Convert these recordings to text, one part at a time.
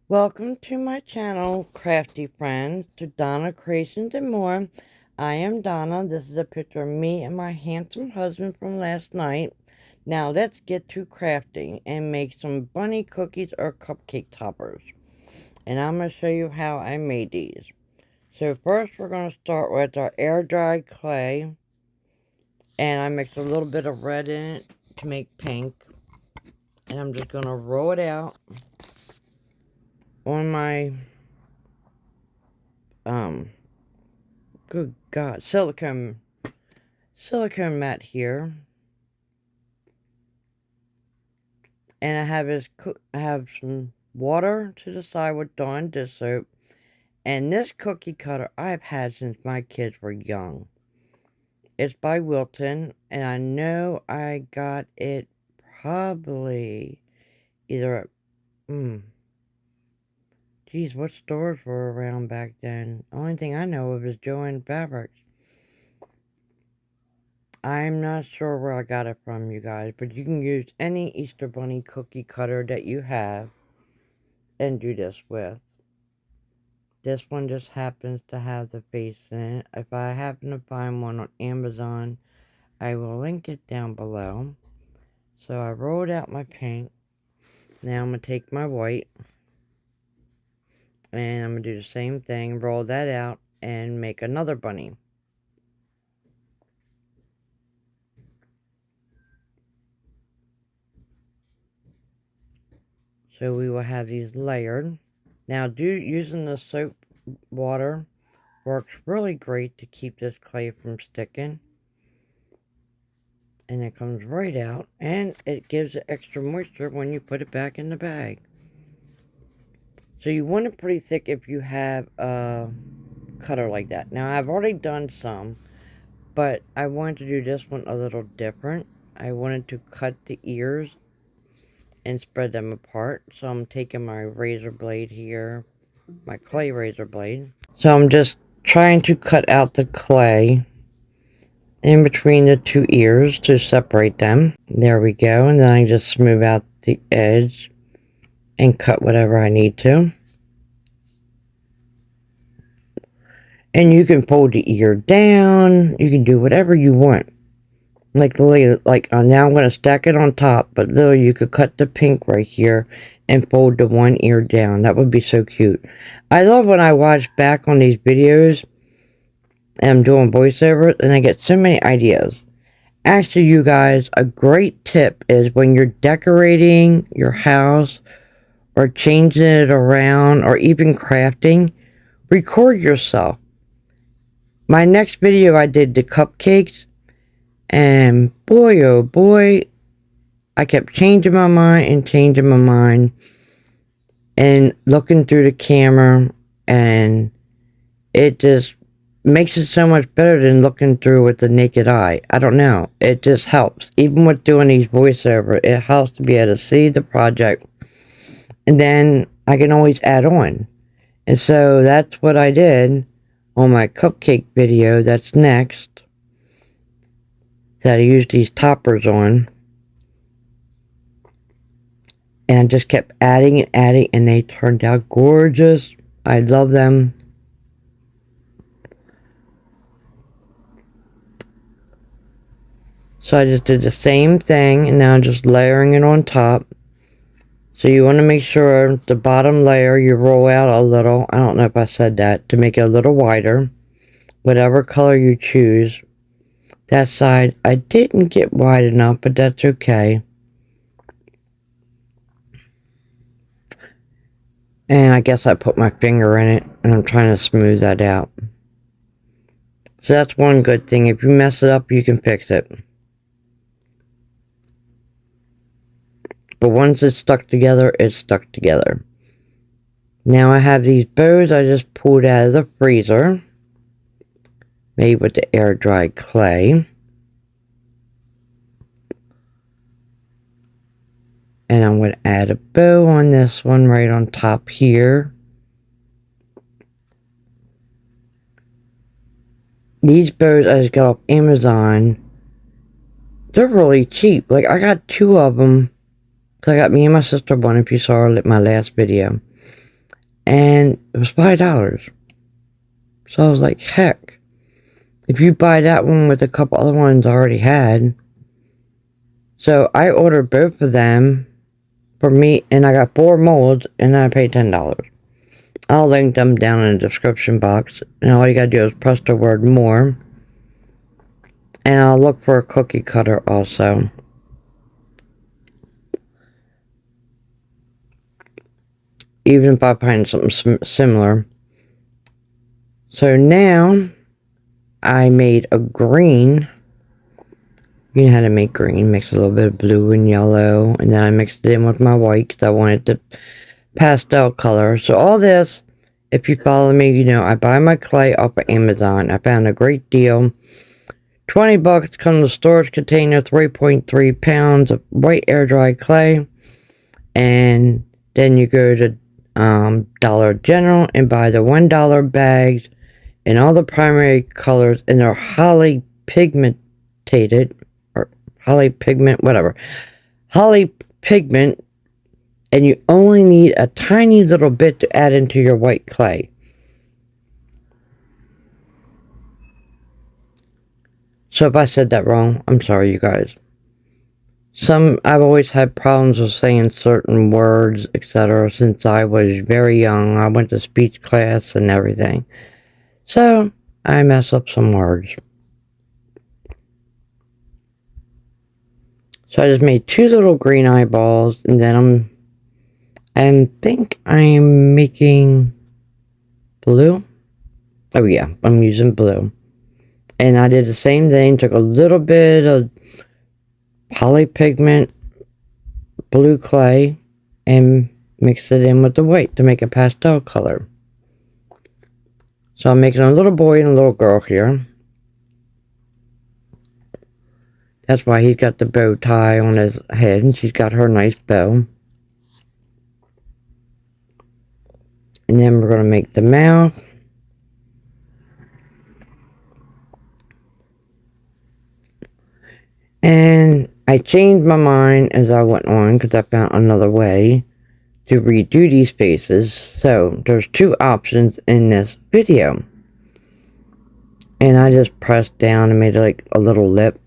Welcome to my channel, crafty friends, to Donna Creations and More. I am Donna. This is a picture of me and my handsome husband from last night. Now let's get to crafting and make some bunny cookies or cupcake toppers. And I'm going to show you how I made these. So first we're going to start with our air dried clay. And I mixed a little bit of red in it to make pink. And I'm just going to roll it out on my good God, silicone mat here. And I have some water to the side with Dawn dish soap. And this cookie cutter I've had since my kids were young. It's by Wilton, and I know I got it probably either at, geez, what stores were around back then? Only thing I know of is Joann Fabrics. I'm not sure where I got it from, you guys, but you can use any Easter Bunny cookie cutter that you have and do this with. This one just happens to have the face in it. If I happen to find one on Amazon, I will link it down below. So I rolled out my pink. Now I'm going to take my white, and I'm going to do the same thing, roll that out, and make another bunny. So we will have these layered. Now using the soap water works really great to keep this clay from sticking. And it comes right out, and it gives it extra moisture when you put it back in the bag. So you want it pretty thick if you have a cutter like that. Now I've already done some, but I wanted to do this one a little different. I wanted to cut the ears and spread them apart. So I'm taking my razor blade here, my clay razor blade. So I'm just trying to cut out the clay in between the two ears to separate them. There we go. And then I just smooth out the edge and cut whatever I need to. And you can fold the ear down. You can do whatever you want. Now I'm going to stack it on top, but though you could cut the pink right here and fold the one ear down. That would be so cute. I love when I watch back on these videos and I'm doing voiceovers and I get so many ideas. Actually, you guys, a great tip is when you're decorating your house or changing it around or even crafting, record yourself. My next video I did the cupcakes, and boy oh boy, I kept changing my mind and looking through the camera, and it just makes it so much better than looking through with the naked eye. I don't know. It just helps. Even with doing these voiceover, it helps to be able to see the project. And then I can always add on. And so that's what I did on my cupcake video that's next. That I used these toppers on. And I just kept adding and adding, and they turned out gorgeous. I love them. So I just did the same thing, and now I'm just layering it on top. So you want to make sure the bottom layer you roll out a little. I don't know if I said that. To make it a little wider. Whatever color you choose. That side, I didn't get wide enough, but that's okay. And I guess I put my finger in it, and I'm trying to smooth that out. So that's one good thing. If you mess it up, you can fix it. But once it's stuck together, it's stuck together. Now I have these bows I just pulled out of the freezer. Made with the air dried clay. And I'm going to add a bow on this one right on top here. These bows I just got off Amazon. They're really cheap. Like, I got two of them. So I got me and my sister one, if you saw my last video. and it was $5. So I was like, heck, if you buy that one with a couple other ones I already had. So I ordered both of them for me, and I got 4 molds, and I paid $10. I'll link them down in the description box, and all you gotta do is press the word more, and I'll look for a cookie cutter also. Even if I find something similar. So now I made a green. You know how to make green. Mix a little bit of blue and yellow, and then I mixed it in with my white because I wanted the pastel color. So all this, if you follow me, you know I buy my clay off of Amazon. I found a great deal. $20 comes in a storage container, 3.3 pounds of white air dried clay, and then you go to Dollar General and buy the $1 bags in all the primary colors, and they're highly pigmented, or highly pigment, whatever. Highly pigment, and you only need a tiny little bit to add into your white clay. So if I said that wrong, I'm sorry, you guys. I've always had problems with saying certain words, etc. since I was very young. I went to speech class and everything. So, I mess up some words. So I just made 2 little green eyeballs, and then I think I'm making blue. Oh yeah, I'm using blue. And I did the same thing, took a little bit of polypigment blue clay and mixed it in with the white to make a pastel color. So I'm making a little boy and a little girl here. That's why he's got the bow tie on his head, and she's got her nice bow. And then we're going to make the mouth. And I changed my mind as I went on because I found another way to redo these faces. So there's 2 options in this video. And I just pressed down and made like a little lip.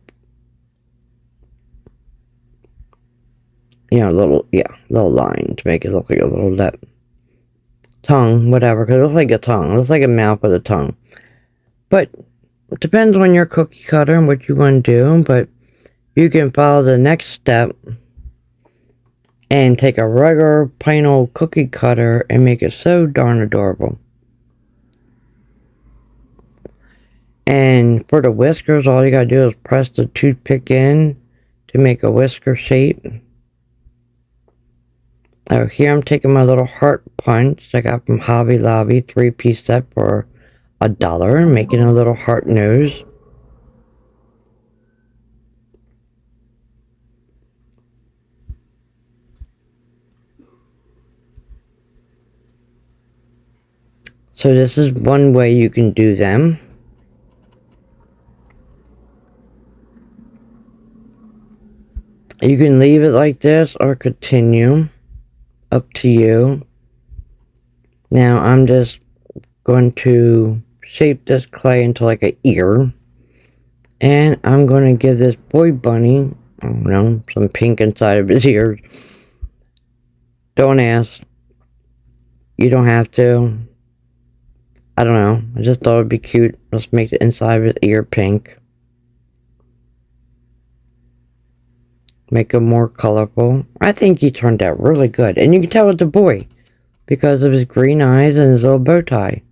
You know, little line to make it look like a little lip. Tongue, whatever, because it looks like a tongue. It looks like a mouth with a tongue. But it depends on your cookie cutter and what you want to do. But you can follow the next step and take a regular plain old cookie cutter and make it so darn adorable. And for the whiskers, all you gotta do is press the toothpick in to make a whisker shape. Oh, here I'm taking my little heart punch I got from Hobby Lobby, 3-piece set for $1, making a little heart nose. So this is one way you can do them. You can leave it like this or continue. Up to you. Now I'm just going to shape this clay into like an ear. And I'm going to give this boy bunny, I don't know, some pink inside of his ears. Don't ask. You don't have to. I don't know. I just thought it'd be cute. Let's make the inside of his ear pink. Make him more colorful. I think he turned out really good. And you can tell it's a boy because of his green eyes and his little bow tie.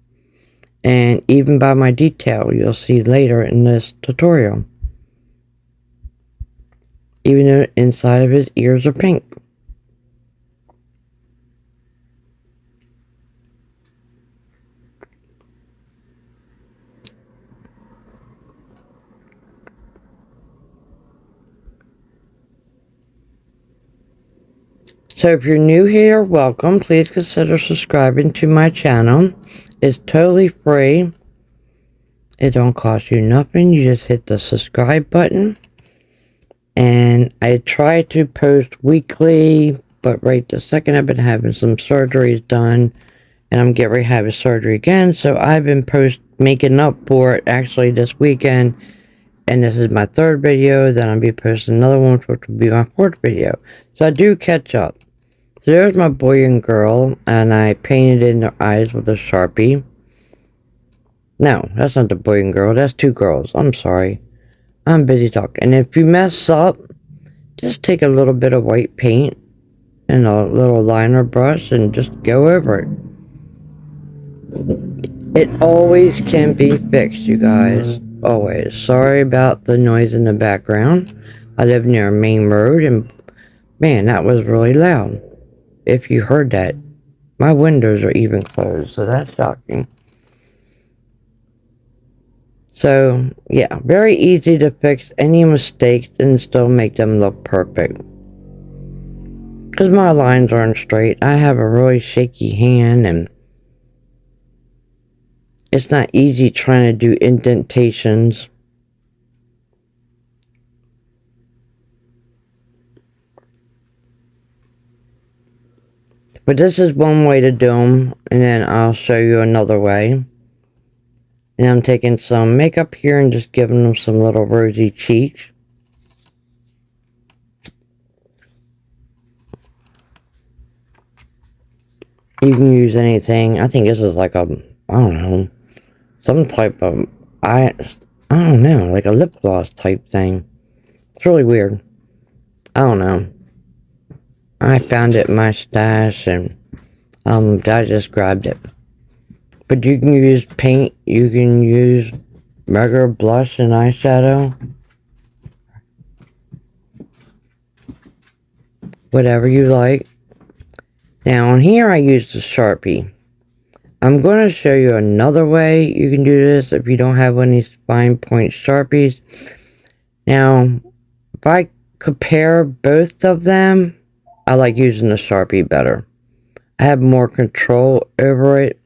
And even by my detail, you'll see later in this tutorial. Even though the inside of his ears are pink. So if you're new here, welcome. Please consider subscribing to my channel. It's totally free. It don't cost you nothing. You just hit the subscribe button. And I try to post weekly, but right this second I've been having some surgeries done. and I'm getting ready to have a surgery again, so I've been making up for it actually this weekend, and this is my 3rd video. Then I'll be posting another one, which will be my 4th video, so I do catch up. So there's my boy and girl, and I painted in their eyes with a Sharpie. No, that's not the boy and girl, that's 2 girls. I'm sorry, I'm busy talking. And if you mess up, just take a little bit of white paint and a little liner brush and just go over it. It always can be fixed, you guys. Always. Sorry about the noise in the background. I live near a main road, and man, that was really loud. If you heard that. My windows are even closed, so that's shocking. So, yeah, very easy to fix any mistakes and still make them look perfect. Because my lines aren't straight. I have a really shaky hand, and it's not easy trying to do indentations. But this is one way to do them, and then I'll show you another way. And I'm taking some makeup here and just giving them some little rosy cheeks. You can use anything. I think this is like a, I don't know, some type of, I don't know, like a lip gloss type thing. It's really weird. I don't know. I found it in my stash, and I just grabbed it. But you can use paint, you can use regular blush and eyeshadow. Whatever you like. Now on here I used a Sharpie. I'm going to show you another way you can do this if you don't have one of these fine point Sharpies. Now, if I compare both of them, I like using the Sharpie better. I have more control over it.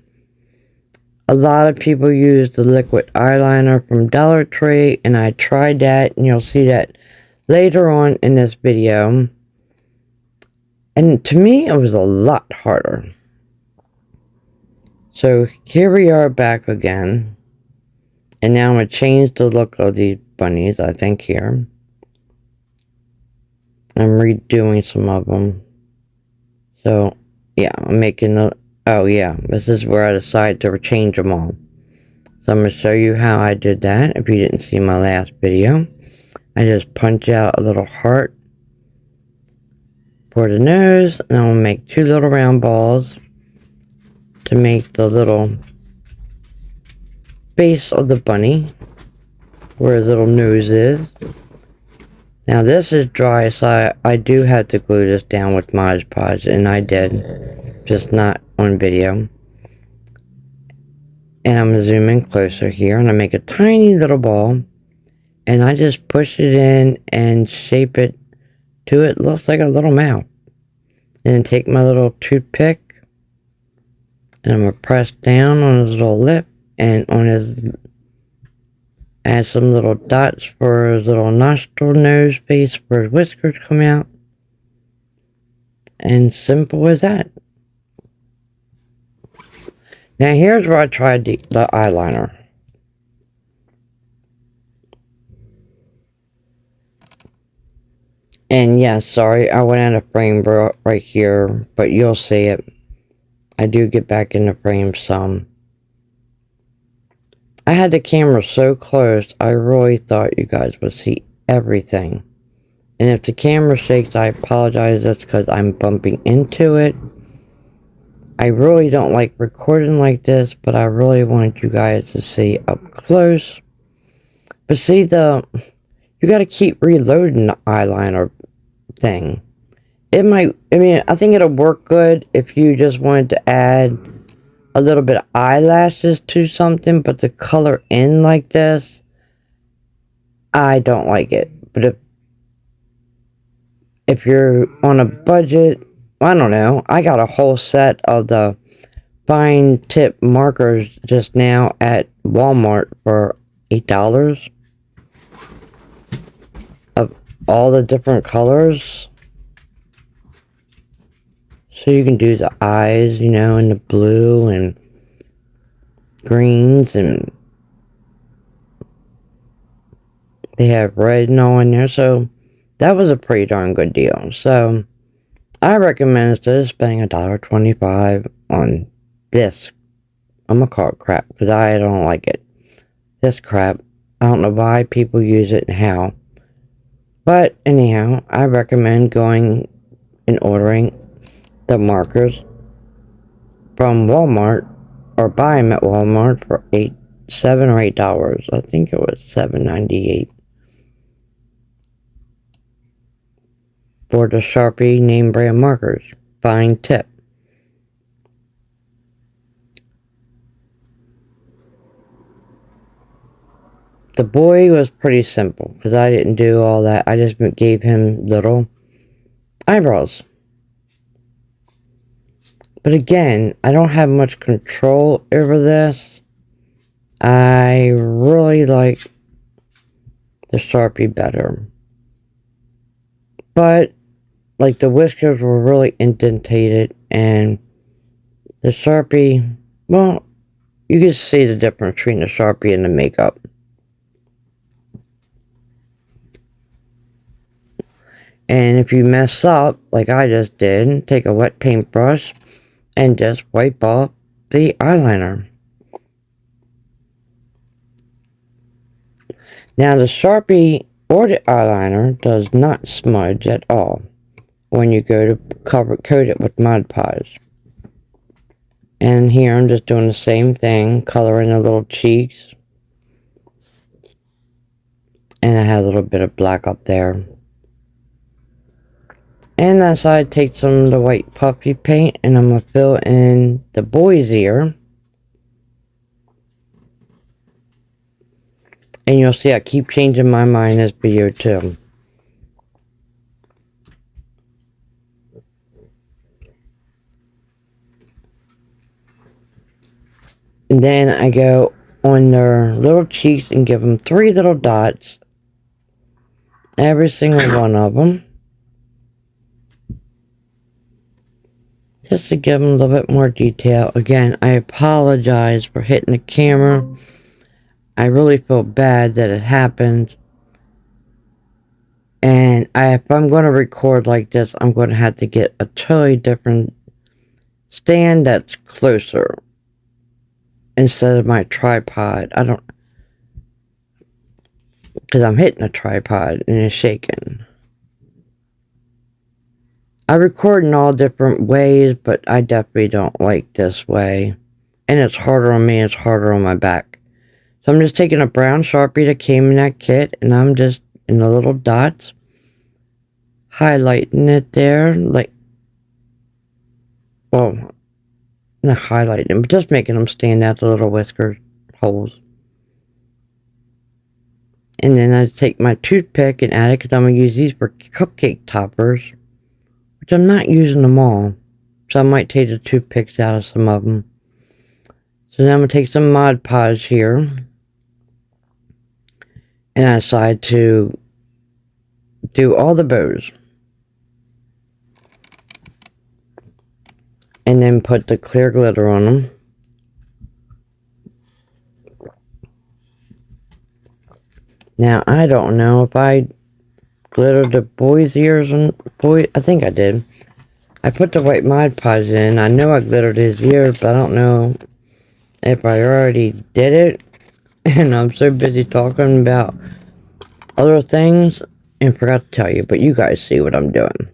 A lot of people use the liquid eyeliner from Dollar Tree, and I tried that, and you'll see that later on in this video. And to me, it was a lot harder. So here we are back again. And now I'm going to change the look of these bunnies, I think, here. I'm redoing some of them. So, yeah, I'm making a... Oh, yeah, this is where I decided to change them all. So I'm going to show you how I did that. If you didn't see my last video, I just punch out a little heart for the nose, and I'll make 2 little round balls to make the little base of the bunny where his little nose is. Now this is dry, so I do have to glue this down with Mod Podge, and I did, just not on video. And I'm going to zoom in closer here, and I make a tiny little ball, and I just push it in and shape it to it looks like a little mouth. And then take my little toothpick, and I'm going to press down on his little lip, and on his, add some little dots for his little nostril nose face where his whiskers come out. And simple as that. Now here's where I tried the eyeliner. And yeah, sorry, I went out of frame right here, but you'll see it. I do get back in the frame some. I had the camera so close, I really thought you guys would see everything. And if the camera shakes, I apologize. That's because I'm bumping into it. I really don't like recording like this, but I really wanted you guys to see up close. But see, you got to keep reloading the eyeliner thing. It might, I think it'll work good if you just wanted to add a little bit of eyelashes to something, but the color in like this, I don't like it. But if you're on a budget, I don't know, I got a whole set of the fine tip markers just now at Walmart for $8 of all the different colors. So you can do the eyes, you know, in the blue and greens, and they have red and all in there. So that was a pretty darn good deal. So I recommend, instead of spending $1.25 on this, I'm gonna call it crap because I don't like it. This crap. I don't know why people use it and how. But anyhow, I recommend going and ordering the markers from Walmart, or buy them at Walmart for $7 or $8. I think it was $7.98 for the Sharpie name brand markers. Fine tip. The boy was pretty simple because I didn't do all that. I just gave him little eyebrows. But again, I don't have much control over this. I really like the Sharpie better. But, like, the whiskers were really indentated, and the Sharpie, well, you can see the difference between the Sharpie and the makeup. And if you mess up, like I just did, take a wet paintbrush and just wipe off the eyeliner. Now the Sharpie or the eyeliner does not smudge at all when you go to coat it with Mod Podge. And here I'm just doing the same thing, coloring the little cheeks. And I had a little bit of black up there. And as I take some of the white puffy paint, and I'm going to fill in the boy's ear. And you'll see I keep changing my mind in this video too. And then I go on their little cheeks and give them 3 little dots. Every single one of them. Just to give them a little bit more detail. Again, I apologize for hitting the camera. I really feel bad that it happened. And if I'm going to record like this, I'm going to have to get a totally different stand that's closer instead of my tripod. Because I'm hitting a tripod and it's shaking. I record in all different ways, but I definitely don't like this way. And it's harder on me, it's harder on my back. So I'm just taking a brown Sharpie that came in that kit, and I'm just, in the little dots, highlighting it there, like, well, not highlighting them, but just making them stand out, the little whisker holes. And then I take my toothpick and add it, because I'm going to use these for cupcake toppers, which I'm not using them all. So I might take the toothpicks out of some of them. So then I'm going to take some Mod Podge here. And I decide to do all the bows. And then put the clear glitter on them. Now, I don't know if I glittered the boy's ears on I think I did. I put the white Mod Podge in. I know I glittered his ears, but I don't know if I already did it. And I'm so busy talking about other things and forgot to tell you, but you guys see what I'm doing.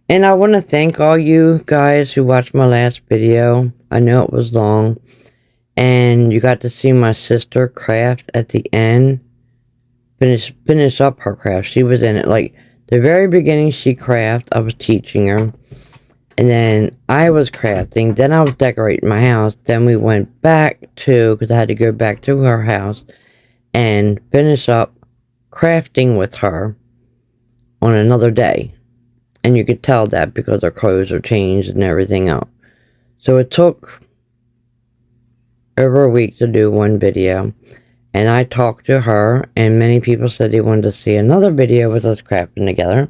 And I want to thank all you guys who watched my last video. I know it was long. And you got to see my sister craft at the end. Finish up her craft. She was in it. Like, the very beginning she crafted, I was teaching her. And then I was crafting. Then I was decorating my house. Then we went back to, because I had to go back to her house and finish up crafting with her on another day. And you could tell that because her clothes are changed and everything else. So it took over a week to do one video. And I talked to her, and many people said they wanted to see another video with us crafting together.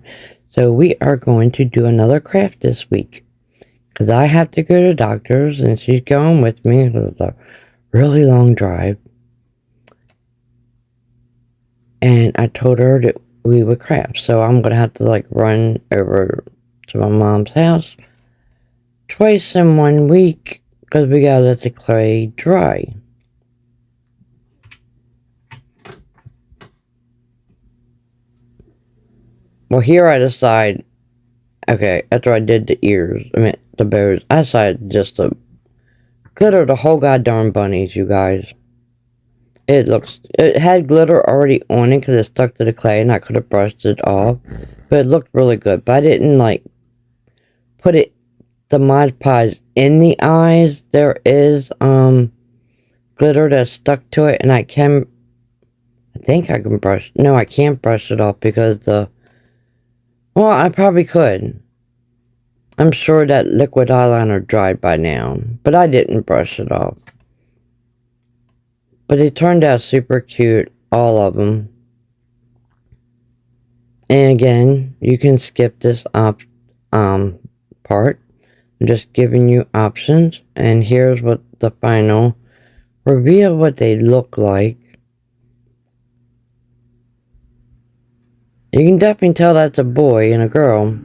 So we are going to do another craft this week. Because I have to go to the doctor's and she's going with me. It was a really long drive. And I told her that we would craft. So I'm going to have to like run over to my mom's house twice in 1 week. Because we got to let the clay dry. Well, here I decide, okay, after I did the ears, the bows, I decided just to glitter the whole goddamn bunnies, you guys. It had glitter already on it because it stuck to the clay and I could have brushed it off. But it looked really good. But I didn't like put the Mod Podge in the eyes. There is glitter that's stuck to it and I think I can brush, no, I can't brush it off because well, I probably could. I'm sure that liquid eyeliner dried by now, but I didn't brush it off. But they turned out super cute, all of them. And again, you can skip this part. I'm just giving you options. And here's what the final reveal, what they look like. You can definitely tell that's a boy and a girl.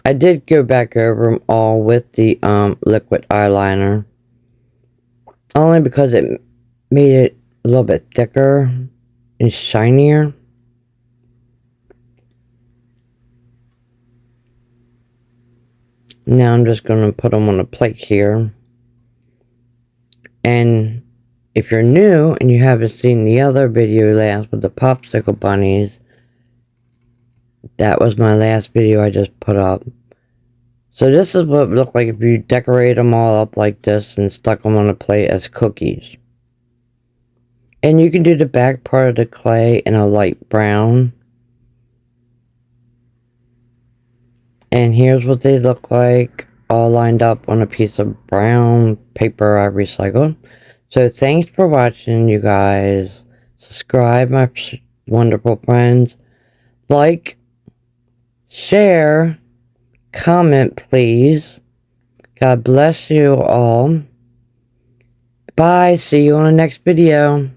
I did go back over them all with the liquid eyeliner. Only because it made it a little bit thicker and shinier. Now I'm just going to put them on a plate here. And if you're new and you haven't seen the other video last with the popsicle bunnies, that was my last video I just put up. So this is what it looked like if you decorate them all up like this and stuck them on a plate as cookies. And you can do the back part of the clay in a light brown. And here's what they look like, all lined up on a piece of brown paper I recycled. So thanks for watching, you guys. Subscribe, my wonderful friends. Like, share, comment, please. God bless you all. Bye. See you on the next video.